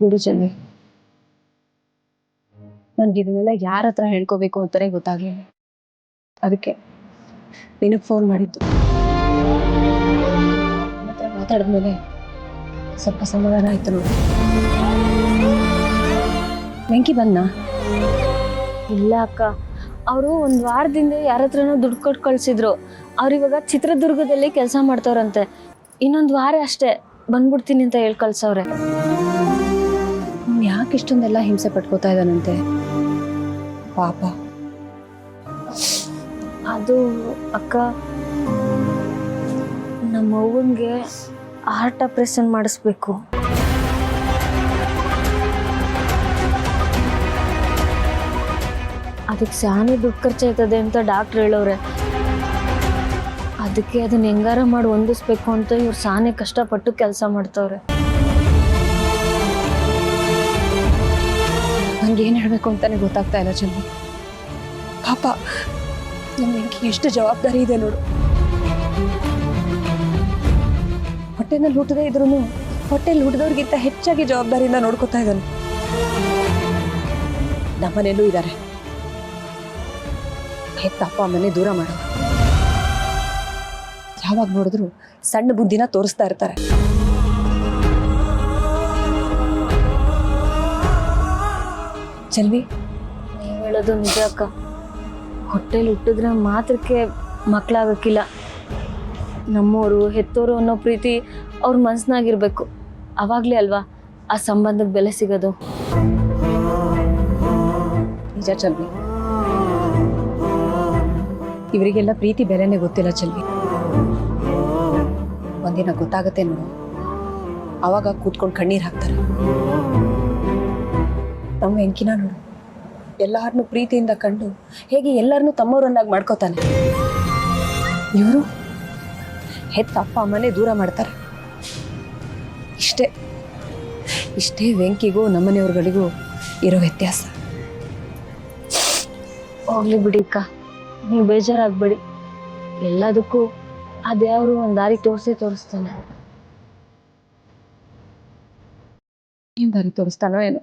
ಬಿಡು ಚೆನ್ನಿ, ನನ್ಗೆ ಇದನ್ನೆಲ್ಲ ಯಾರ ಹತ್ರ ಹೇಳ್ಕೋಬೇಕು ಅಂತಾನೆ ಗೊತ್ತಾಗ್ಲಿಲ್ಲ. ಅದಕ್ಕೆ ನಿನಗೆ ಫೋನ್ ಮಾಡಿದ್ದು. ಮಾತಾಡಿದ್ಮೇಲೆ ಸ್ವಲ್ಪ ಸಮಾಧಾನ ಆಯ್ತು ನೋಡಿ. ವೆಂಕಿ ಬಂದ? ಇಲ್ಲ ಅಕ್ಕ, ಅವರು ಒಂದು ವಾರದಿಂದ ಯಾರ ಹತ್ರನೋ ದುಡ್ಡು ಕೊಟ್ಟು ಕಳ್ಸಿದ್ರು. ಅವ್ರು ಇವಾಗ ಚಿತ್ರದುರ್ಗದಲ್ಲಿ ಕೆಲಸ ಮಾಡ್ತವ್ರಂತೆ. ಇನ್ನೊಂದು ವಾರ ಅಷ್ಟೇ ಬಂದ್ಬಿಡ್ತೀನಿ ಅಂತ ಹೇಳಿ ಕಳ್ಸವ್ರೆ. ಯಾಕೆ ಇಷ್ಟೊಂದೆಲ್ಲ ಹಿಂಸೆ ಪಟ್ಕೋತಾ ಇದ್ದಾನಂತೆ ಪಾಪ? ಅದು ಅಕ್ಕ, ನಮ್ಮ ಅವ್ವನ್ಗೆ ಹಾರ್ಟ್ ಆಪರೇಷನ್ ಮಾಡಿಸ್ಬೇಕು. ಅದಕ್ಕೆ ಶಾನೆ ದುಡ್ಡು ಖರ್ಚಾಯ್ತದೆ ಅಂತ ಡಾಕ್ಟ್ರ್ ಹೇಳೋರೆ. ಅದಕ್ಕೆ ಅದನ್ನ ಹೆಂಗಾರ ಮಾಡಿ ಹೊಂದಿಸ್ಬೇಕು ಅಂತ ಇವ್ರು ಶಾನೆ ಕಷ್ಟಪಟ್ಟು ಕೆಲಸ ಮಾಡ್ತವ್ರೆ. ನಂಗೆ ಏನು ಹೇಳಬೇಕು ಅಂತಾನೆ ಗೊತ್ತಾಗ್ತಾ ಇಲ್ಲ ಚಂದು. ಪಾಪ ನಮ್ಮ ವೆಂಕಿ ಎಷ್ಟು ಜವಾಬ್ದಾರಿ ಇದೆ ನೋಡು. ಹೊಟ್ಟೆನಲ್ಲಿ ಹುಟ್ಟದೇ ಇದ್ರು ಹೊಟ್ಟೆಲಿ ಹುಟ್ಟಿದವ್ರಿಗಿಂತ ಹೆಚ್ಚಾಗಿ ಜವಾಬ್ದಾರಿಯಿಂದ ನೋಡ್ಕೊತಾ ಇದ್ದಾನೆ. ನಮ್ಮನೇಲೂ ಇದ್ದಾರೆ. ಹೆತ್ತ ಅಪ್ಪ ಅಮ್ಮನೇ ದೂರ ಮಾಡು. ಯಾವಾಗ ನೋಡಿದ್ರು ಸಣ್ಣ ಬುದ್ಧಿನ ತೋರಿಸ್ತಾ ಇರ್ತಾರೆ. ಚೆಲ್ವಿ, ನೀವು ಹೇಳೋದು ನಿಜ ಅಕ್ಕ. ಹೊಟ್ಟೆಲಿ ಹುಟ್ಟಿದ್ರೆ ಮಾತ್ರಕ್ಕೆ ಮಕ್ಕಳಾಗಕ್ಕಿಲ್ಲ. ನಮ್ಮೋರು ಹೆತ್ತೋರು ಅನ್ನೋ ಪ್ರೀತಿ ಅವ್ರ ಮನ್ಸ್ನಾಗಿರ್ಬೇಕು. ಅವಾಗ್ಲೇ ಅಲ್ವಾ ಆ ಸಂಬಂಧಕ್ಕೆ ಬೆಲೆ ಸಿಗೋದು. ನಿಜ ಚೆಲ್ವಿ, ಇವರಿಗೆಲ್ಲ ಪ್ರೀತಿ ಬೆಲೆನೇ ಗೊತ್ತಿಲ್ಲ ಚೆಲ್ವಿ. ಒಂದಿನ ಗೊತ್ತಾಗತ್ತೆ ನೋಡು, ಅವಾಗ ಕೂತ್ಕೊಂಡು ಕಣ್ಣೀರು ಹಾಕ್ತಾರೆ. ನಮ್ಮ ವೆಂಕಿನ ನೋಡು, ಎಲ್ಲಾರನ್ನೂ ಪ್ರೀತಿಯಿಂದ ಕಂಡು ಹೇಗೆ ಎಲ್ಲರನ್ನೂ ತಮ್ಮವರನ್ನಾಗಿ ಮಾಡ್ಕೋತಾನೆ. ಇವರು ಹೆತ್ತ ಅಪ್ಪ ಅಮ್ಮನೇ ದೂರ ಮಾಡ್ತಾರೆ. ಇಷ್ಟೇ ವೆಂಕಿಗೂ ನಮ್ಮನೆಯವ್ರುಗಳಿಗೂ ಇರೋ ವ್ಯತ್ಯಾಸ. ಹೋಗ್ಲಿ ಬಿಡಿ ಅಕ್ಕ, ನೀವು ಬೇಜಾರಾಗ್ಬೇಡಿ. ಎಲ್ಲದಕ್ಕೂ ಆ ದೇವರು ಒಂದು ದಾರಿ ತೋರಿಸ್ತಾನೆ. ಏನ್ ದಾರಿ ತೋರಿಸ್ತಾನೋ ಏನೋ.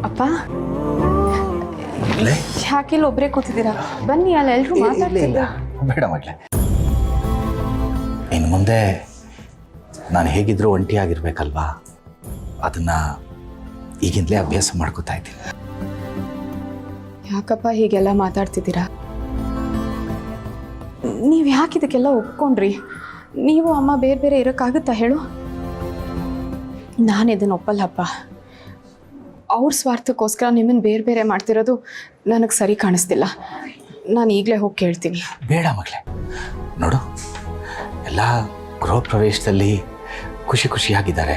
ಅಪ್ಪ, ಯಾಕಿಲ್ಲ ಒಬ್ಬರೇ ಕೂತಿದ್ದೀರಾ? ಬನ್ನಿ, ಅಲ್ಲ ಎಲ್ರು ಮಾತಾಡ್ತಿಲ್ಲ. ಬೇಡ ಮಗಳೇ, ಇನ್ನು ಮುಂದೆ ನಾನು ಹೇಗಿದ್ರೂ ಒಂಟಿಯಾಗಿರ್ಬೇಕಲ್ವಾ, ಅದನ್ನ ಈಗಿಂದಲೇ ಅಭ್ಯಾಸ ಮಾಡ್ಕೋತಾ ಇದ್ದೀನಿ. ಯಾಕಪ್ಪ ಹೀಗೆಲ್ಲ ಮಾತಾಡ್ತಿದ್ದೀರಾ? ನೀವು ಯಾಕೆ ಇದಕ್ಕೆಲ್ಲ ಒಪ್ಕೊಂಡ್ರಿ? ನೀವು ಅಮ್ಮ ಬೇರೆ ಬೇರೆ ಇರೋಕ್ಕಾಗುತ್ತಾ ಹೇಳು? ನಾನು ಇದನ್ನು ಒಪ್ಪಲ್ಲಪ್ಪ. ಅವ್ರ ಸ್ವಾರ್ಥಕ್ಕೋಸ್ಕರ ನಿಮ್ಮನ್ನು ಬೇರೆ ಬೇರೆ ಮಾಡ್ತಿರೋದು ನನಗೆ ಸರಿ ಕಾಣಿಸ್ತಿಲ್ಲ. ನಾನು ಈಗಲೇ ಹೋಗಿ ಕೇಳ್ತೀನಿ. ಬೇಡ ಮಗಳೇ, ನೋಡು, ಎಲ್ಲ ಗೃಹ ಪ್ರವೇಶದಲ್ಲಿ ಖುಷಿಯಾಗಿದ್ದಾರೆ.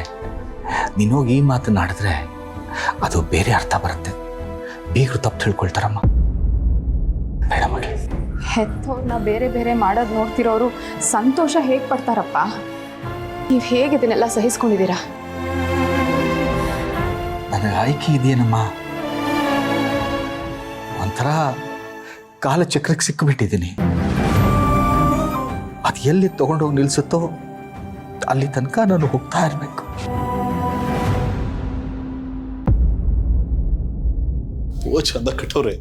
ನೀನೋಗಿ ಈ ಮಾತನ್ನಾಡಿದ್ರೆ ಅದು ಬೇರೆ ಅರ್ಥ ಬರುತ್ತೆ. ಬೀಗರು ತಪ್ಪು ತಿಳ್ಕೊಳ್ತಾರಮ್ಮ. ಬೇಡ ಮಗಳೇ. ಹೆತ್ತವ್ರನ್ನ ಬೇರೆ ಬೇರೆ ಮಾಡೋದು ನೋಡ್ತಿರೋರು ಸಂತೋಷ ಹೇಗೆ ಪಡ್ತಾರಪ್ಪ? ನೀವು ಹೇಗೆ ಇದನ್ನೆಲ್ಲ ಸಹಿಸ್ಕೊಂಡಿದ್ದೀರಾ? ನನಗೆ ಆಯ್ಕೆ ಇದೆಯೇನಮ್ಮ. ಒಂಥರ ಕಾಲಚಕ್ರಕ್ಕೆ ಸಿಕ್ಕಿಬಿಟ್ಟಿದ್ದೀನಿ. ಅದು ಎಲ್ಲಿ ತಗೊಂಡೋಗಿ ನಿಲ್ಸುತ್ತೋ ಅಲ್ಲಿ ತನಕ ನಾನು ಹೋಗ್ತಾ ಇರಬೇಕು. ಓ ಚಂದ ಕಟ್ಟವ್ರೆ.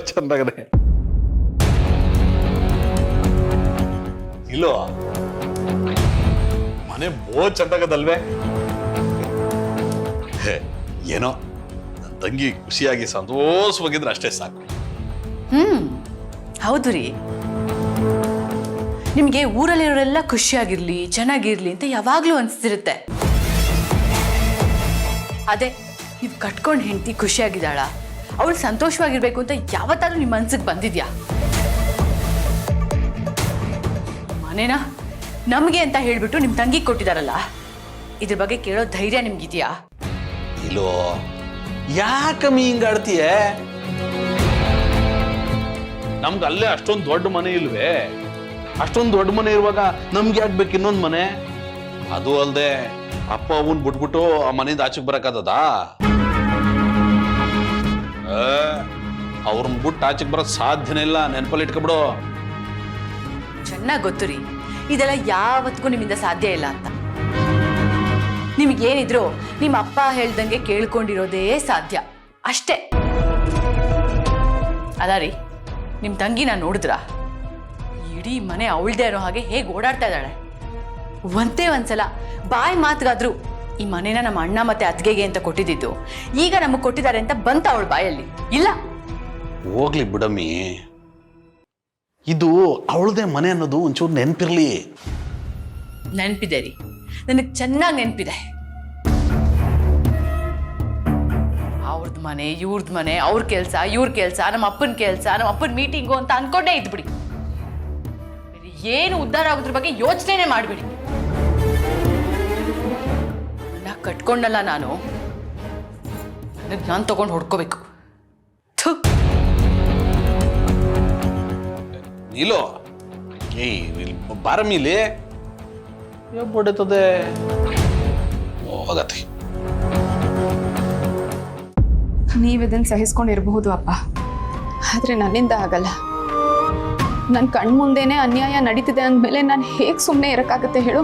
ಚಂದಾಗದೆ ಇಲ್ಲೋ ಮನೆ ಬೋ ಚಂದಾಗದಲ್ವೇ? ಏನೋ ನನ್ನ ತಂಗಿ ಖುಷಿಯಾಗಿ ಸಂತೋಷವಾಗಿದ್ರೆ ಅಷ್ಟೇ ಸಾಕು. ಹೌದು ರೀ. ನಿಮಗೆ ಊರಲ್ಲಿರೋರೆಲ್ಲ ಖುಷಿಯಾಗಿರ್ಲಿ, ಚೆನ್ನಾಗಿರ್ಲಿ ಅಂತ ಯಾವಾಗ್ಲೂ ಅನ್ಸ್ತಿರುತ್ತೆ. ಅದೇ ನೀವು ಕಟ್ಕೊಂಡು ಹೆಂಡತಿ ಖುಷಿಯಾಗಿದ್ದಾಳ, ಅವಳು ಸಂತೋಷವಾಗಿರ್ಬೇಕು ಅಂತ ಯಾವತ್ತಾದ್ರೂ ನಿಮ್ಮ ಮನ್ಸಿಗೆ ಬಂದಿದ್ಯಾ? ಮನೇನಾ ನಮಗೆ ಅಂತ ಹೇಳ್ಬಿಟ್ಟು ನಿಮ್ಮ ತಂಗಿಗೆ ಕೊಟ್ಟಿದಾರಲ್ಲ, ಇದ್ರ ಬಗ್ಗೆ ಕೇಳೋ ಧೈರ್ಯ ನಿಮ್ಗಿದ್ಯಾ? ಇಲ್ಲೋ, ಯಾಕಮ್ಮಿ ಹಿಂಗಾಡ್ತೀಯ? ನಮ್ಗೆ ಅಲ್ಲೇ ಅಷ್ಟೊಂದು ದೊಡ್ಡ ಮನೆ ಇಲ್ವೇ? ಅಷ್ಟೊಂದು ದೊಡ್ಡ ಮನೆ ಇರುವಾಗ ನಮ್ಗೆ ಯಾಕೆ ಬೇಕು ಇನ್ನೊಂದು ಮನೆ? ಅದು ಅಲ್ದೆ ಅಪ್ಪ ಅವನ್ ಬಿಟ್ಬಿಟ್ಟು ಆ ಮನೆಯಿಂದ ಆಚೆಗೆ ಬರಕಾದದ? ಅವ್ರನ್ನ ಬಿಟ್ಟು ಆಚೆಗೆ ಬರೋದು ಸಾಧ್ಯನೇ ಇಲ್ಲ, ನೆನಪಲ್ಲಿ ಇಟ್ಕೊಬಿಡು. ಚೆನ್ನಾಗಿ ಗೊತ್ತು ರೀ, ಇದೆಲ್ಲ ಯಾವತ್ತಿಗೂ ನಿಮ್ಮಿಂದ ಸಾಧ್ಯ ಇಲ್ಲ ಅಂತ. ನಿಮಗೇನಿದ್ರು ನಿಮ್ಮ ಅಪ್ಪ ಹೇಳ್ದಂಗೆ ಕೇಳ್ಕೊಂಡಿರೋದೇ ಸಾಧ್ಯ ಅಷ್ಟೇ. ಅಲ್ಲ ರೀ, ನಿಮ್ಮ ತಂಗಿನ ನೋಡಿದ್ರ? ಇಡೀ ಮನೆ ಅವಳ್ದೇ ಅನ್ನೋ ಹಾಗೆ ಹೇಗೆ ಓಡಾಡ್ತಾ ಇದ್ದಾಳೆ. ಒಂದೇ ಒಂದ್ಸಲ ಬಾಯಿ ಮಾತ್ಗಾದ್ರು ಈ ಮನೇನ ನಮ್ಮ ಅಣ್ಣ ಮತ್ತೆ ಅತ್ತಿಗೆಗೆ ಅಂತ ಕೊಟ್ಟಿದ್ದು ಈಗ ನಮಗೆ ಕೊಟ್ಟಿದ್ದಾರೆ ಅಂತ ಬಂತ ಅವಳ ಬಾಯಲ್ಲಿ? ಇಲ್ಲ. ಹೋಗ್ಲಿ ಬಿಡಮ್ಮಿ, ಇದು ಅವಳದೇ ಮನೆ ಅನ್ನೋದು ಒಂಚೂರು ನೆನಪಿರ್ಲಿ. ನೆನಪಿದೆ ರೀ, ನನಗೆ ಚೆನ್ನಾಗಿ ನೆನಪಿದೆ. ಅವ್ರದ್ದು ಮನೆ, ಇವ್ರದ್ದು ಮನೆ, ಅವ್ರ ಕೆಲಸ, ಇವ್ರ ಕೆಲಸ, ನಮ್ಮ ಅಪ್ಪನ ಕೆಲಸ, ನಮ್ಮ ಅಪ್ಪನ ಮೀಟಿಂಗು ಅಂತ ಅನ್ಕೊಂಡೇ ಇದ್ಬಿಡಿ. ಏನು ಉದ್ಧಾರ ಆಗೋದ್ರ ಬಗ್ಗೆ ಯೋಚನೆ ಮಾಡ್ಬಿಡಿ. ಕಟ್ಕೊಂಡಲ್ಲ ನಾನು, ನನಗೆ ನಾನು ತಗೊಂಡು ಹೊಡ್ಕೋಬೇಕು. ಇಲ್ಲೋ ಬಾರಮಿಲಿ ಹೊಡೆತದೆ ಹೋಗತ್ತೆ. ನೀವಿದನ್ನು ಸಹಿಸ್ಕೊಂಡಿರಬಹುದು ಅಪ್ಪ, ಆದರೆ ನನ್ನಿಂದ ಆಗಲ್ಲ. ನನ್ನ ಕಣ್ಮುಂದೆನೇ ಅನ್ಯಾಯ ನಡೀತಿದೆ ಅಂದಮೇಲೆ ನಾನು ಹೇಗೆ ಸುಮ್ಮನೆ ಇರೋಕ್ಕಾಗತ್ತೆ ಹೇಳು?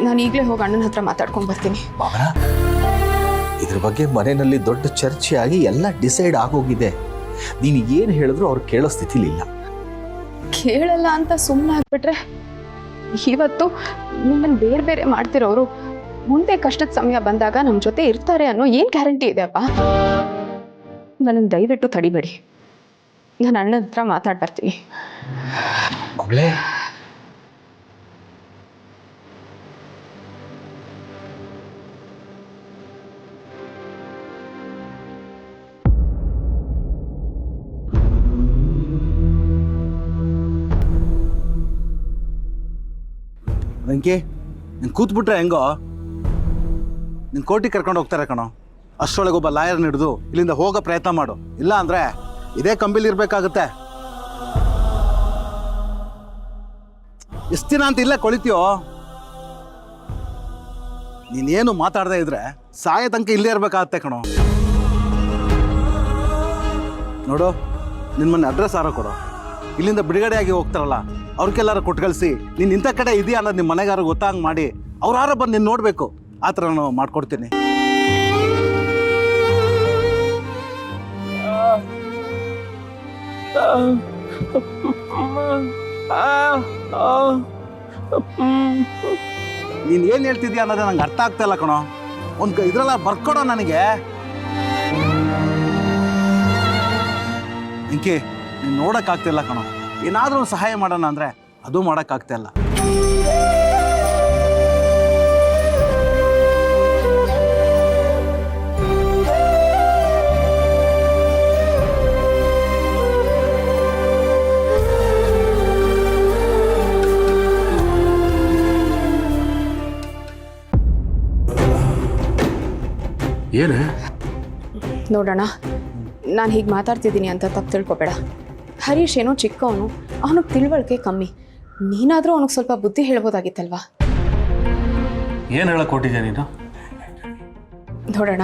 ನಾನು ಈಗಲೇ ಹೋಗಿ ಅಣ್ಣನ ಹತ್ರ ಮಾತಾಡ್ಕೊಂಡು ಬರ್ತೀನಿ. ಭಾವನ, ಇದ್ರ ಬಗ್ಗೆ ಮನೆಯಲ್ಲಿ ದೊಡ್ಡ ಚರ್ಚೆ ಆಗಿ ಎಲ್ಲ ಡಿಸೈಡ್ ಆಗೋಗಿದೆ. ನೀನು ಏನು ಹೇಳಿದ್ರು ಅವ್ರು ಕೇಳೋ ಸ್ಥಿತಿಲಿಲ್ಲ. ಕೇಳಲ್ಲ ಅಂತ ಸುಮ್ಮನೆ ಆಗ್ಬಿಟ್ರೆ ಇವತ್ತು ನಿಮ್ಮನ್ನು ಬೇರೆ ಬೇರೆ ಮಾಡ್ತಿರೋರು ಮುಂದೆ ಕಷ್ಟದ ಸಮಯ ಬಂದಾಗ ನಮ್ಮ ಜೊತೆ ಇರ್ತಾರೆ ಅನ್ನೋ ಏನು ಗ್ಯಾರಂಟಿ ಇದೆ ಅಪ್ಪ? ನನ್ನನ್ನು ದಯವಿಟ್ಟು ತಡಿಬೇಡಿ, ನಾನು ಅಣ್ಣನ ಹತ್ರ ಮಾತಾಡಿ ಬರ್ತೀನಿ. ಮಗಳೇ, ವೆಂಕಿ, ನೀನು ಕೂತ್ಬಿಟ್ರೆ ಹೆಂಗೋ? ನಿನ್ನ ಕೋರ್ಟಿಗೆ ಕರ್ಕೊಂಡು ಹೋಗ್ತಾರೆ ಕಣೋ. ಅಷ್ಟರೊಳಗೆ ಒಬ್ಬ ಲಾಯರ್ನ ಹಿಡಿದು ಇಲ್ಲಿಂದ ಹೋಗೋ ಪ್ರಯತ್ನ ಮಾಡು. ಇಲ್ಲ ಅಂದರೆ ಇದೇ ಕಂಬಿಲಿ ಇರಬೇಕಾಗುತ್ತೆ. ಎಷ್ಟು ದಿನ ಅಂತ ಇಲ್ಲೇ ಕೊಳಿತೀಯೋ? ನೀನೇನು ಮಾತಾಡದೇ ಇದ್ರೆ ಸಾಯ ತನಕ ಇಲ್ಲೇ ಇರಬೇಕಾಗತ್ತೆ ಕಣೋ. ನೋಡು, ನಿನ್ನ ಅಡ್ರೆಸ್ ಆರೋ ಕೊಡು. ಇಲ್ಲಿಂದ ಬಿಡುಗಡೆಯಾಗಿ ಹೋಗ್ತಾರಲ್ಲ ಅವ್ರಿಗೆಲ್ಲಾರು ಕೊಟ್ಟು ಕಳಿಸಿ ನೀನು ಇಂಥ ಕಡೆ ಇದೆಯಾ ಅನ್ನೋದು ನಿಮ್ಮ ಮನೆಗಾರು ಗೊತ್ತಾಗ ಮಾಡಿ ಅವ್ರಾರ ಬಂದು ನೀನು ನೋಡಬೇಕು. ಆ ಥರ ನಾನು ಮಾಡ್ಕೊಡ್ತೀನಿ. ನೀನು ಏನು ಹೇಳ್ತಿದ್ಯಾ ಅನ್ನೋದು ನಂಗೆ ಅರ್ಥ ಆಗ್ತಾ ಇಲ್ಲ ಕಣೋ. ಒಂದು ಇದ್ರೆಲ್ಲ ಬರ್ಕೊಡೋ ನನಗೆ. ಇಂಕಿ, ನೀನು ನೋಡೋಕ್ಕಾಗ್ತಿಲ್ಲ ಕಣೋ. ಏನಾದರೂ ಒಂದು ಸಹಾಯ ಮಾಡೋಣ ಅಂದರೆ ಅದು ಮಾಡೋಕ್ಕಾಗ್ತಾ ಇಲ್ಲ. ಏನು ನೋಡೋಣ, ನಾನು ಹೀಗೆ ಮಾತಾಡ್ತಿದ್ದೀನಿ ಅಂತ ತಪ್ಪು ತಿಳ್ಕೊಬೇಡ. ಹರೀಶ್ ಏನೋ ಚಿಕ್ಕವನು, ಅವನಿಗೆ ತಿಳುವಳಿಕೆ ಕಮ್ಮಿ. ನೀನಾದರೂ ಅವನಿಗೆ ಸ್ವಲ್ಪ ಬುದ್ಧಿ ಹೇಳ್ಬೋದಾಗಿತ್ತಲ್ವಾ? ಏನು ಹೇಳಕ್ಕೆ ಕೊಟ್ಟಿದ್ಯಾ ನೀನು? ನೋಡೋಣ,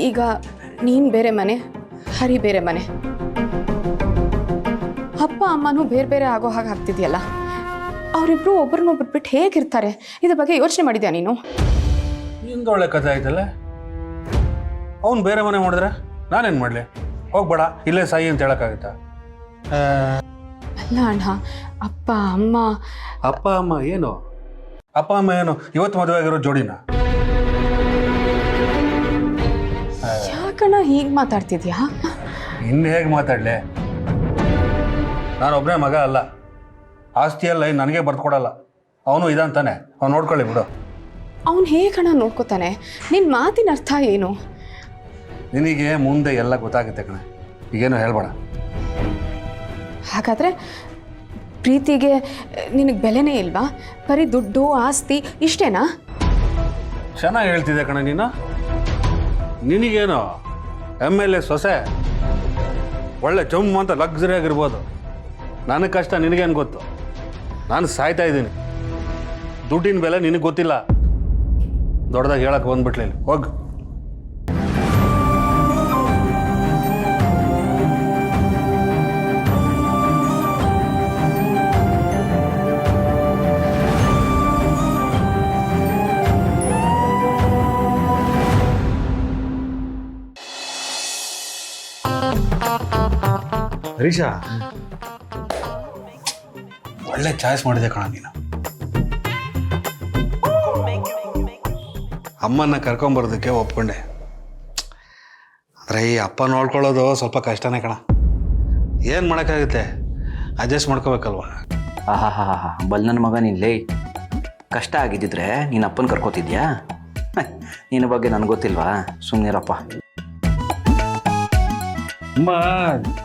ಈಗ ನೀನು ಬೇರೆ ಮನೆ, ಹರಿ ಬೇರೆ ಮನೆ, ಅಪ್ಪ ಅಮ್ಮನೂ ಬೇರೆ ಬೇರೆ ಆಗೋ ಹಾಗೆ ಆಗ್ತಿದೆಯಲ್ಲ. ಅವರಿಬ್ರು ಒಬ್ರನ್ನೊಬ್ರು ಬಿಟ್ಟು ಹೇಗಿರ್ತಾರೆ? ಇದ್ರ ಬಗ್ಗೆ ಯೋಚನೆ ಮಾಡಿದ್ಯಾ ನೀನು? ನಿಂದು ಒಳ್ಳೆ ಕಥೆ ಆಯ್ತಲ್ಲ. ಅವ್ನು ಬೇರೆ ಮನೆ ಮಾಡಿದ್ರೆ ನಾನೇನು ಮಾಡಲಿ? ಹೋಗ್ಬೇಡ, ಇಲ್ಲೇ ಸಾಯಿ ಅಂತ ಹೇಳೋಕ್ಕಾಗುತ್ತಾ? ಅಲ್ಲ ಅಣ್ಣ, ಅಪ್ಪ ಅಮ್ಮ ಏನು ಅಪ್ಪ ಅಮ್ಮ ಏನು ಇವತ್ತು ಮದುವೆ ಆಗಿರೋ ಜೋಡಿನ? ಯಾಕಣ್ಣ ಹೀಗೆ ಮಾತಾಡ್ತಿದ್ಯಾ? ಇನ್ನು ಹೇಗೆ ಮಾತಾಡಲಿ? ನಾನೊಬ್ಬನೇ ಮಗ ಅಲ್ಲ, ಆಸ್ತಿಯಲ್ಲ ನನಗೆ ಬರ್ಕೊಡಲ್ಲ. ಅವನು ಇದಂತಾನೆ, ಅವ್ನು ನೋಡ್ಕೊಳ್ಳಿ ಬಿಡು. ಅವನು ಹೇಗಣ್ಣ ನೋಡ್ಕೋತಾನೆ? ನಿನ್ನ ಮಾತಿನ ಅರ್ಥ ಏನು? ನಿನಗೆ ಮುಂದೆ ಎಲ್ಲ ಗೊತ್ತಾಗುತ್ತೆ ಕಣೆ, ಈಗೇನು ಹೇಳ್ಬೇಡ. ಹಾಗಾದರೆ ಪ್ರೀತಿಗೆ ನಿನಗೆ ಬೆಲೆನೇ ಇಲ್ವಾ? ಬರೀ ದುಡ್ಡು ಆಸ್ತಿ ಇಷ್ಟೇನಾ? ಚೆನ್ನಾಗಿ ಹೇಳ್ತಿದ್ದೆ ಕಣ ನೀನು. ನಿನಗೇನು MLA ಸೊಸೆ, ಒಳ್ಳೆ ಜಮ್ಮು ಅಂತ ಲಕ್ಸುರಿ ಆಗಿರ್ಬೋದು. ನನಗೆ ಕಷ್ಟ ನಿನಗೇನು ಗೊತ್ತು? ನಾನು ಸಾಯ್ತಾ ಇದ್ದೀನಿ. ದುಡ್ಡಿನ ಬೆಲೆ ನಿನಗೆ ಗೊತ್ತಿಲ್ಲ. ದೊಡ್ಡದಾಗಿ ಹೇಳಕ್ಕೆ ಬಂದ್ಬಿಟ್ಲಿ, ಹೋಗು. ಹರೀಶಾ, ಒಳ್ಳೆ ಚಾಯ್ಸ್ ಮಾಡಿದೆ ಕಣ ನೀನು. ಅಮ್ಮನ್ನ ಕರ್ಕೊಂಬರೋದಕ್ಕೆ ಒಪ್ಕೊಂಡೆ. ಆದರೆ ಈ ಅಪ್ಪ ನೋಡ್ಕೊಳ್ಳೋದು ಸ್ವಲ್ಪ ಕಷ್ಟನೇ ಕಣ. ಏನು ಮಾಡೋಕ್ಕಾಗುತ್ತೆ, ಅಡ್ಜಸ್ಟ್ ಮಾಡ್ಕೋಬೇಕಲ್ವ. ಆಹಾ ಬಲ್ ನನ್ನ ಮಗ ನೀನು ಲೇ. ಕಷ್ಟ ಆಗಿದ್ದಿದ್ರೆ ನೀನು ಅಪ್ಪನ ಕರ್ಕೋತಿದ್ಯಾ? ನಿನ್ನ ಬಗ್ಗೆ ನನಗೆ ಗೊತ್ತಿಲ್ವಾ? ಸುಮ್ಮನಿರಪ್ಪ. ಅಮ್ಮ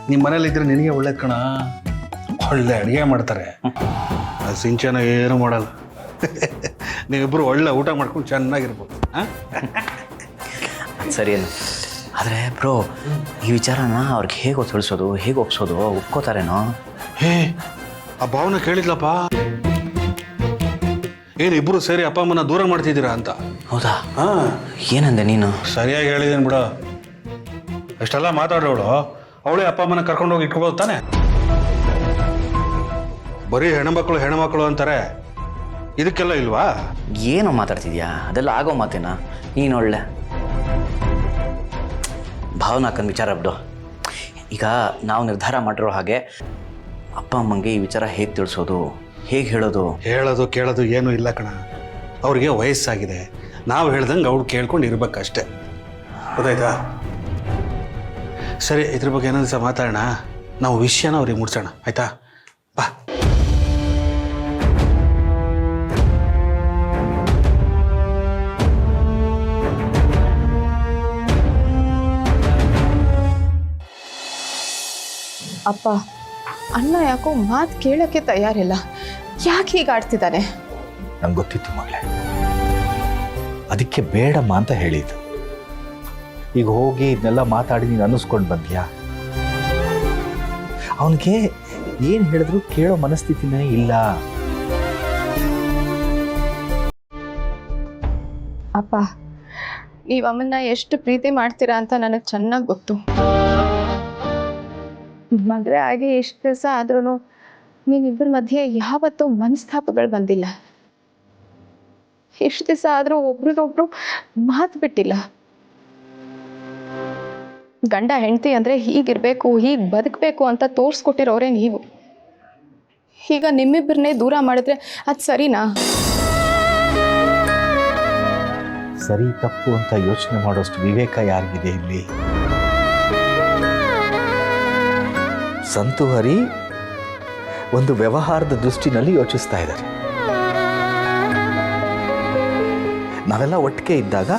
ನಿಮ್ಮ ಮನೇಲಿ ಇದ್ರೆ ನಿನಗೆ ಒಳ್ಳೇದು ಕಣ. ಒಳ್ಳೆ ಅಡುಗೆ ಮಾಡ್ತಾರೆ, ಸಿಂಚನ ಏನು ಮಾಡಲ್ಲ. ನೀವಿಬ್ಬರು ಒಳ್ಳೆ ಊಟ ಮಾಡ್ಕೊಂಡು ಚೆನ್ನಾಗಿರ್ಬೋದು. ಸರಿ ಏನು, ಆದರೆ ಬ್ರೋ ಈ ವಿಚಾರನ ಅವ್ರಿಗೆ ಹೇಗೆ ತಿಳಿಸೋದು, ಹೇಗೆ ಒಪ್ಸೋದು? ಒಪ್ಕೋತಾರೇನೋ? ಹೇ, ಆ ಭಾವನ ಕೇಳಿದ್ಲಪ್ಪ. ಏನು ಇಬ್ಬರು ಸೇರಿ ಅಪ್ಪ ಅಮ್ಮನ ದೂರ ಮಾಡ್ತಿದ್ದೀರಾ ಅಂತ. ಹೌದಾ? ಏನಂದೆ ನೀನು? ಸರಿಯಾಗಿ ಹೇಳಿದ್ದೀನಿ ಬಿಡು. ಅಷ್ಟೆಲ್ಲ ಮಾತಾಡೋಳು ಅವಳೇ ಅಪ್ಪ ಅಮ್ಮನ ಕರ್ಕೊಂಡು ಹೋಗಿ ಇಟ್ಕೋಬೋದು ತಾನೆ. ಬರೀ ಹೆಣ್ಮಕ್ಳು ಅಂತಾರೆ, ಇದಕ್ಕೆಲ್ಲ ಇಲ್ವಾ? ಏನೋ ಮಾತಾಡ್ತಿದ್ಯಾ? ಅದೆಲ್ಲ ಆಗೋ ಮಾತೇನಾ? ನೀನು ಒಳ್ಳೆ ಭಾವನಾಕನ ವಿಚಾರ ಬಿಡು. ಈಗ ನಾವು ನಿರ್ಧಾರ ಮಾಡಿರೋ ಹಾಗೆ ಅಪ್ಪ ಅಮ್ಮಂಗೆ ಈ ವಿಚಾರ ಹೇಗೆ ತಿಳಿಸೋದು, ಹೇಗೆ ಹೇಳೋದು ಕೇಳೋದು ಏನೂ ಇಲ್ಲ ಕಣ. ಅವ್ರಿಗೆ ವಯಸ್ಸಾಗಿದೆ, ನಾವು ಹೇಳ್ದಂಗೆ ಅವ್ರು ಕೇಳ್ಕೊಂಡು ಇರ್ಬೇಕಷ್ಟೆ. ಗೊತ್ತಾಯ್ತಾ? ಸರಿ, ಇದ್ರ ಬಗ್ಗೆ ಏನೋ ದಿವಸ ಮಾತಾಡೋಣ. ನಾವು ವಿಷಯನ ಅವ್ರಿಗೆ ಮುಡ್ಸೋಣ, ಆಯ್ತಾ? ಬಾ. ಅಪ್ಪ, ಅಣ್ಣ ಯಾಕೋ ಮಾತು ಕೇಳೋಕ್ಕೆ ತಯಾರಿಲ್ಲ. ಯಾಕೆ ಹೀಗೆ ಆಡ್ತಿದ್ದಾನೆ? ನಂಗೆ ಗೊತ್ತಿತ್ತು ಮಗಳೇ, ಅದಕ್ಕೆ ಬೇಡಮ್ಮ ಅಂತ ಹೇಳಿದ್ದು. ಈಗ ಹೋಗಿ ಇದನ್ನೆಲ್ಲ ಮಾತಾಡಿ ನೀನು ಅನ್ನಿಸ್ಕೊಂಡು ಬಂದ್ಯಾ? ಅವನಿಗೆ ಏನು ಹೇಳಿದ್ರು ಕೇಳೋ ಮನಸ್ಥಿತಿನೇ ಇಲ್ಲ. ಅಪ್ಪ, ನೀವು ಅಮ್ಮನ್ನ ಎಷ್ಟು ಪ್ರೀತಿ ಮಾಡ್ತೀರಾ ಅಂತ ನನಗೆ ಚೆನ್ನಾಗಿ ಗೊತ್ತು. ಮದುವೆ ಆಗಿ ಎಷ್ಟು ದಿವಸ ಆದ್ರೂ ನೀವಿಬ್ಬರ ಮಧ್ಯೆ ಯಾವತ್ತೂ ಮನಸ್ತಾಪಗಳು ಬಂದಿಲ್ಲ. ಎಷ್ಟು ದಿವಸ ಆದರೂ ಒಬ್ರಿಗೊಬ್ರು ಮಾತು ಬಿಟ್ಟಿಲ್ಲ. ಗಂಡ ಹೆಂಡತಿ ಅಂದರೆ ಹೀಗಿರಬೇಕು, ಹೀಗೆ ಬದುಕಬೇಕು ಅಂತ ತೋರಿಸ್ಕೊಟ್ಟಿರೋರೇ ನೀವು. ಈಗ ನಿಮ್ಮಿಬ್ಬರನ್ನೇ ದೂರ ಮಾಡಿದ್ರೆ ಅದು ಸರಿನಾ? ಸರಿ ತಪ್ಪು ಅಂತ ಯೋಚನೆ ಮಾಡೋಷ್ಟು ವಿವೇಕ ಯಾರಿಗಿದೆ ಇಲ್ಲಿ? ಸಂತು ಹರಿ ಒಂದು ವ್ಯವಹಾರದ ದೃಷ್ಟಿನಲ್ಲಿ ಯೋಚಿಸ್ತಾ ಇದ್ದಾರೆ. ನಾವೆಲ್ಲ ಒಟ್ಟಿಗೆ ಇದ್ದಾಗ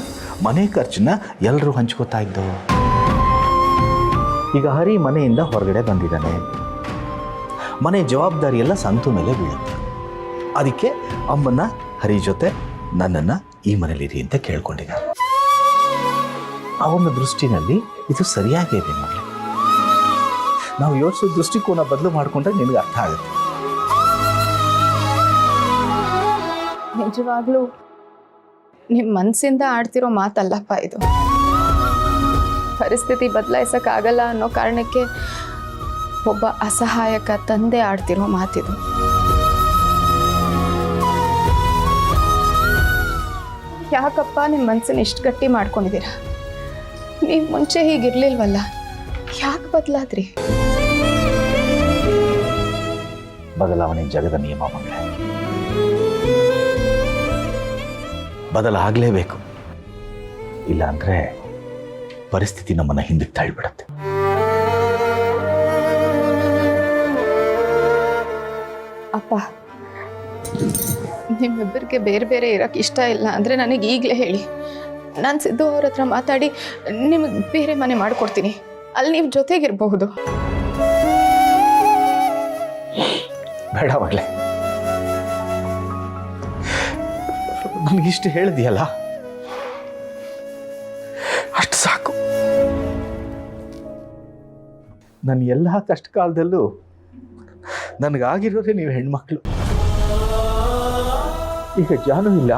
ಮನೆ ಖರ್ಚನ್ನ ಎಲ್ಲರೂ ಹಂಚ್ಕೋತಾ ಇದ್ದೋ. ಈಗ ಹರಿ ಮನೆಯಿಂದ ಹೊರಗಡೆ ಬಂದಿದ್ದಾನೆ, ಮನೆ ಜವಾಬ್ದಾರಿ ಎಲ್ಲ ಸಂತು ಮೇಲೆ ಬೀಳುತ್ತೆ. ಅದಕ್ಕೆ ಅಮ್ಮನ್ನ ಹರಿ ಜೊತೆ ನನ್ನನ್ನು ಈ ಮನೇಲಿರಿ ಅಂತ ಕೇಳ್ಕೊಂಡಿದ್ದಾರೆ. ಅವನ ದೃಷ್ಟಿನಲ್ಲಿ ಇದು ಸರಿಯಾಗೇ ಇದೆ ಮಗಳೇ. ನಾವು ಯೋಚಿಸೋ ದೃಷ್ಟಿಕೋನ ಬದಲು ಮಾಡಿಕೊಂಡ್ರೆ ನಿನಗೆ ಅರ್ಥ ಆಗುತ್ತೆ. ನಿಜವಾಗ್ಲೂ ನಿಮ್ಮ ಮನಸ್ಸಿಂದ ಆಡ್ತಿರೋ ಮಾತಲ್ಲಪ್ಪ ಇದು. ಪರಿಸ್ಥಿತಿ ಬದಲಾಯಿಸೋಕ್ಕಾಗಲ್ಲ ಅನ್ನೋ ಕಾರಣಕ್ಕೆ ಒಬ್ಬ ಅಸಹಾಯಕ ತಂದೆ ಆಡ್ತಿರೋ ಮಾತಿದು. ಯಾಕಪ್ಪ ನಿಮ್ಮ ಮನಸ್ಸನ್ನ ಇಷ್ಟು ಗಟ್ಟಿ ಮಾಡ್ಕೊಂಡಿದ್ದೀರಾ? ನೀವು ಮುಂಚೆ ಹೀಗಿರ್ಲಿಲ್ವಲ್ಲ, ಯಾಕೆ ಬದಲಾದ್ರಿ? ಬದಲಾವಣೆ ಜಗದ ನಿಯಮ ಮಗಳೇ, ಬದಲಾಗಲೇಬೇಕು. ಇಲ್ಲ ಅಂದ್ರೆ ಪರಿಸ್ಥಿತಿ ನಮ್ಮನ್ನ ಹಿಂದಕ್ಕೆ ತಳ್ಳಿಬಿಡುತ್ತೆ. ಅಪ್ಪ, ನಿಮ್ಮಿಬ್ಬರಿಗೆ ಬೇರೆ ಬೇರೆ ಇರೋಕ್ಕೆ ಇಷ್ಟ ಇಲ್ಲ ಅಂದರೆ ನನಗೆ ಈಗಲೇ ಹೇಳಿ. ನಾನು ಸಿದ್ದು ಅವ್ರ ಹತ್ರ ಮಾತಾಡಿ ನಿಮಗೆ ಬೇರೆ ಮನೆ ಮಾಡಿಕೊಡ್ತೀನಿ. ಅಲ್ಲಿ ನೀವು ಜೊತೆಗಿರಬಹುದು. ಬೇಡ ಮಗಳೇ, ನನಗಿಷ್ಟು ಹೇಳಿದೆಯಲ್ಲ ಅಷ್ಟು ಸಾಕು. ನನ್ನ ಎಲ್ಲ ಕಷ್ಟ ಕಾಲದಲ್ಲೂ ನನಗಾಗಿರೋರೆ ನೀವು ಹೆಣ್ಮಕ್ಳು. ಈಗ ಜಾನು ಇಲ್ಲ,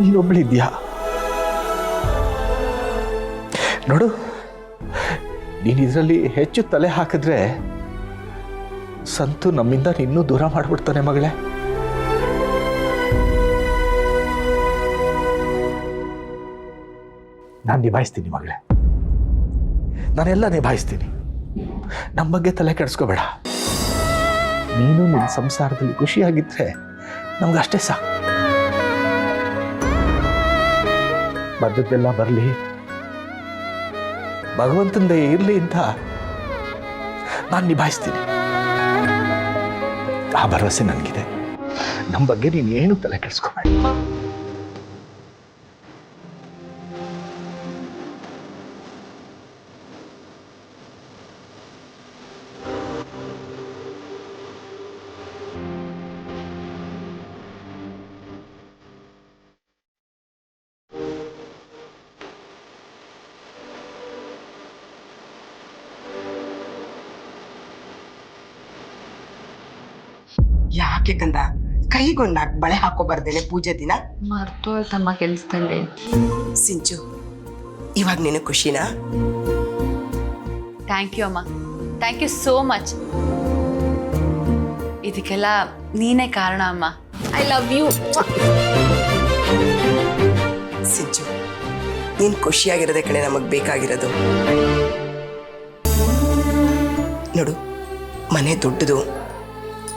ನೀನೊಬ್ಳಿದ್ಯಾ. ನೋಡು, ನೀನು ಇದರಲ್ಲಿ ಹೆಚ್ಚು ತಲೆ ಹಾಕಿದ್ರೆ ಸಂತು ನಮ್ಮಿಂದ ಇನ್ನೂ ದೂರ ಮಾಡಿಬಿಡ್ತಾನೆ ಮಗಳೇ. ನಾನು ನಿಭಾಯಿಸ್ತೀನಿ ಮಗಳೇ, ನಾನೆಲ್ಲ ನಿಭಾಯಿಸ್ತೀನಿ. ನಮ್ಮ ಬಗ್ಗೆ ತಲೆ ಕೆಡಿಸ್ಕೋಬೇಡ. ನೀನು ನಿನ್ನ ಸಂಸಾರದಲ್ಲಿ ಖುಷಿಯಾಗಿದ್ರೆ ನಮ್ಗಷ್ಟೇ ಸಾಕು. ಬಂದದ್ದೆಲ್ಲ ಬರಲಿ, ಭಗವಂತಂದೇ ಇರಲಿ ಅಂತ ನಾನು ನಿಭಾಯಿಸ್ತೀನಿ. ಆ ಭರವಸೆ ನನಗಿದೆ. ನಮ್ಮ ಬಗ್ಗೆ ನೀನು ಏನು ತಲೆ ಕೆಡಿಸ್ಕೋಬೇಡ. ಯಾಕೆ ಕಂದ ಕೈಗೊಂದು ಬಳೆ ಹಾಕೋ ಬರ್ದೇನೆ ಪೂಜೆ ದಿನ? ಮರ್ತೋಯ್ತಮ್ಮ ಕೆಲ್ಸದಲ್ಲಿ. ಸಿಂಚು, ಇವಾಗ ನೀನು ಖುಷಿನಾ? ಥ್ಯಾಂಕ್ ಯು ಅಮ್ಮ, ಥ್ಯಾಂಕ್ ಯು ಸೋ ಮಚ್. ಇದಕ್ಕೆಲ್ಲ ನೀನೇ ಕಾರಣ ಅಮ್ಮ. I love you. ಸಿಂಚು, ನೀನು ಖುಷಿಯಾಗಿರೋದೇ ಕಡೆ ನಮಗೆ ಬೇಕಾಗಿರೋದು. ನೋಡು, ಮನೆ ದೊಡ್ಡದು,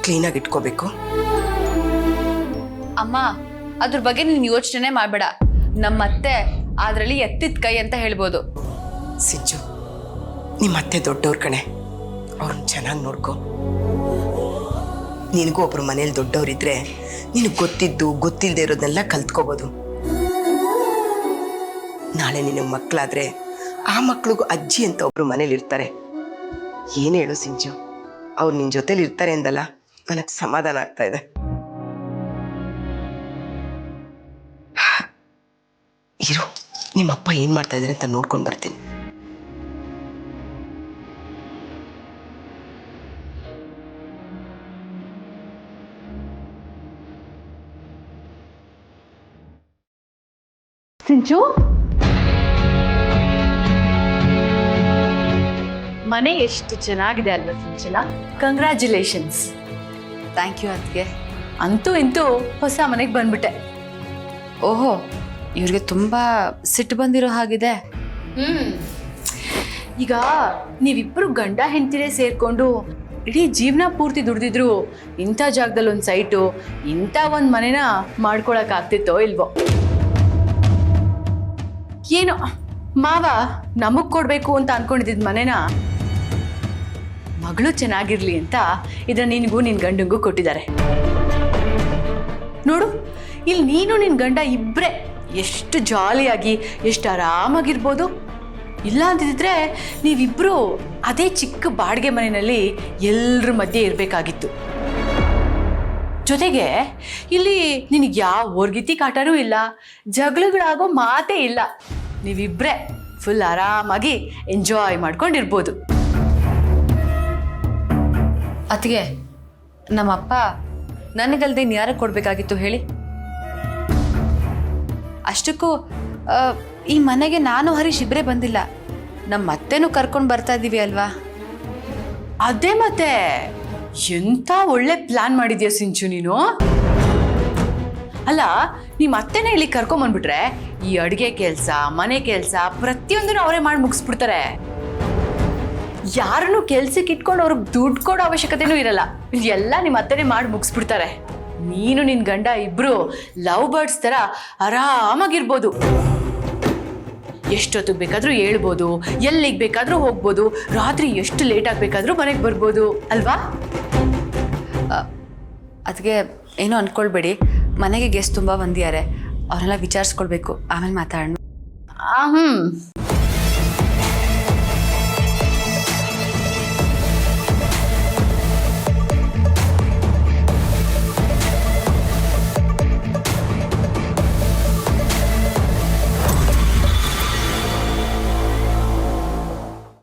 ಕ್ಲೀನಾಗಿ ಇಟ್ಕೋಬೇಕು. ಅಮ್ಮ, ಅದ್ರ ಬಗ್ಗೆ ನೀನು ಯೋಚನೆ ಮಾಡಬೇಡ. ನಮ್ಮತ್ತೆ ಅದರಲ್ಲಿ ಎತ್ತಿದ ಕೈ ಅಂತ ಹೇಳ್ಬೋದು. ಸಿಂಚು, ನಿಮ್ಮ ಅತ್ತೆ ದೊಡ್ಡವ್ರ ಕಣೆ, ಅವ್ರನ್ನ ಚೆನ್ನಾಗಿ ನೋಡ್ಕೊ. ನಿನಗೂ ಒಬ್ರು ಮನೇಲಿ ದೊಡ್ಡವರಿದ್ರೆ ನಿನಗೆ ಗೊತ್ತಿದ್ದು ಗೊತ್ತಿಲ್ಲದೆ ಇರೋದನ್ನೆಲ್ಲ ಕಲ್ತ್ಕೋಬೋದು. ನಾಳೆ ನಿನಗೆ ಮಕ್ಕಳಾದ್ರೆ ಆ ಮಕ್ಳಿಗೂ ಅಜ್ಜಿ ಅಂತ ಒಬ್ರು ಮನೇಲಿ ಇರ್ತಾರೆ. ಏನು ಹೇಳು ಸಿಂಚು, ಅವ್ರು ನಿನ್ನ ಜೊತೆಲಿ ಇರ್ತಾರೆ ಅಂದಲ್ಲ, ನನಗೆ ಸಮಾಧಾನ ಆಗ್ತಾ ಇದೆ. ಇರು, ನಿಮ್ಮಪ್ಪ ಏನು ಮಾಡ್ತಾ ಇದ್ದಾರೆ ಅಂತ ನೋಡ್ಕೊಂಡು ಬರ್ತೀನಿ. ಸಿಂಚು, ಮನೆ ಎಷ್ಟು ಚೆನ್ನಾಗಿದೆ ಅಲ್ವಾ ಸಿಂಚನ? ಕಂಗ್ರ್ಯಾಚುಲೇಷನ್ಸ್. ಥ್ಯಾಂಕ್ ಯು ಅದಕ್ಕೆ. ಅಂತೂ ಇಂತೂ ಹೊಸ ಮನೆಗೆ ಬಂದ್ಬಿಟ್ಟೆ. ಓಹೋ, ಇವ್ರಿಗೆ ತುಂಬಾ ಸಿಟ್ಟು ಬಂದಿರೋ ಹಾಗಿದೆ. ಈಗ ನೀವಿಬ್ಬರು ಗಂಡ ಹೆಂಡತಿರೇ ಸೇರ್ಕೊಂಡು ಇಡೀ ಜೀವನ ಪೂರ್ತಿ ದುಡ್ದಿದ್ರು ಇಂಥ ಜಾಗದಲ್ಲಿ ಒಂದು ಸೈಟು, ಇಂಥ ಒಂದು ಮನೆನ ಮಾಡ್ಕೊಳಕ್ ಆಗ್ತಿತ್ತೋ ಇಲ್ವೋ? ಏನೋ ಮಾವ ನಮಗ್ ಕೊಡ್ಬೇಕು ಅಂತ ಅನ್ಕೊಂಡಿದ್ದ ಮನೆನ ಮಗಳು ಚೆನ್ನಾಗಿರ್ಲಿ ಅಂತ ಇದನ್ನ ನಿನಗೂ ನಿನ್ ಗಂಡಂಗೂ ಕೊಟ್ಟಿದ್ದಾರೆ. ನೋಡು, ಇಲ್ಲಿ ನೀನು ನಿನ್ ಗಂಡ ಇಬ್ರೇ ಎಷ್ಟು ಜಾಲಿಯಾಗಿ ಎಷ್ಟು ಆರಾಮಾಗಿರ್ಬೋದು. ಇಲ್ಲ ಅಂತಿದ್ರೆ ನೀವಿಬ್ರು ಅದೇ ಚಿಕ್ಕ ಬಾಡಿಗೆ ಮನೆಯಲ್ಲಿ ಎಲ್ಲರ ಮಧ್ಯೆ ಇರಬೇಕಾಗಿತ್ತು. ಜೊತೆಗೆ ಇಲ್ಲಿ ನಿನಗೆ ಯಾವ ಹೊರ್ಗಿತಿ ಕಾಟನೂ ಇಲ್ಲ, ಜಗಳಗಳಾಗೋ ಮಾತೇ ಇಲ್ಲ. ನೀವಿಬ್ರೇ ಫುಲ್ ಆರಾಮಾಗಿ ಎಂಜಾಯ್ ಮಾಡ್ಕೊಂಡಿರ್ಬೋದು. ಅತ್ತಿಗೆ, ನಮ್ಮಪ್ಪ ನನಗಲ್ದೆ ಯಾರಿಗೆ ಕೊಡಬೇಕಾಗಿತ್ತು ಹೇಳಿ? ಅಷ್ಟಕ್ಕೂ ಈ ಮನೆಗೆ ನಾನು ಹರೀಶ್ ಇಬ್ಬರೇ ಬಂದಿಲ್ಲ, ನಮ್ಮ ಅತ್ತೆನೂ ಕರ್ಕೊಂಡು ಬರ್ತಾ ಇದ್ದೀವಿ ಅಲ್ವಾ? ಅದೇ ಮತ್ತೆ ಎಂಥ ಒಳ್ಳೆ ಪ್ಲಾನ್ ಮಾಡಿದ್ಯಾ ಸಿಂಚು ನೀನು. ಅಲ್ಲ, ನಿಮ್ಮ ಅತ್ತೆನೇ ಇಲ್ಲಿ ಕರ್ಕೊಂಬಂದ್ಬಿಟ್ರೆ ಈ ಅಡುಗೆ ಕೆಲಸ, ಮನೆ ಕೆಲಸ ಪ್ರತಿಯೊಂದನ್ನು ಅವರೇ ಮಾಡಿ ಮುಗಿಸ್ಬಿಡ್ತಾರೆ. ಯಾರನ್ನು ಕೆಲ್ಸಕ್ಕೆ ಇಟ್ಕೊಂಡು ಅವ್ರಿಗೆ ದುಡ್ಡು ಕೊಡೋ ಅವಶ್ಯಕತೆನೂ ಇರಲ್ಲ. ಎಲ್ಲ ನಿಮ್ಮ ಅತ್ತೆನೇ ಮಾಡಿ ಮುಗಿಸ್ಬಿಡ್ತಾರೆ. ನೀನು ನಿನ್ನ ಗಂಡ ಇಬ್ರು ಲವ್ ಬರ್ಡ್ಸ್ ಥರ ಆರಾಮಾಗಿರ್ಬೋದು. ಎಷ್ಟೊತ್ತಿಗೆ ಬೇಕಾದರೂ ಹೇಳ್ಬೋದು, ಎಲ್ಲಿಗೆ ಬೇಕಾದರೂ ಹೋಗ್ಬೋದು, ರಾತ್ರಿ ಎಷ್ಟು ಲೇಟಾಗಿ ಬೇಕಾದರೂ ಮನೆಗೆ ಬರ್ಬೋದು ಅಲ್ವಾ? ಅದಕ್ಕೆ ಏನೂ ಅಂದ್ಕೊಳ್ಬೇಡಿ, ಮನೆಗೆ ಗೆಸ್ಟ್ ತುಂಬ ಬಂದಿದ್ದಾರೆ, ಅವರೆಲ್ಲ ವಿಚಾರಿಸ್ಕೊಳ್ಬೇಕು, ಆಮೇಲೆ ಮಾತಾಡೋಣ.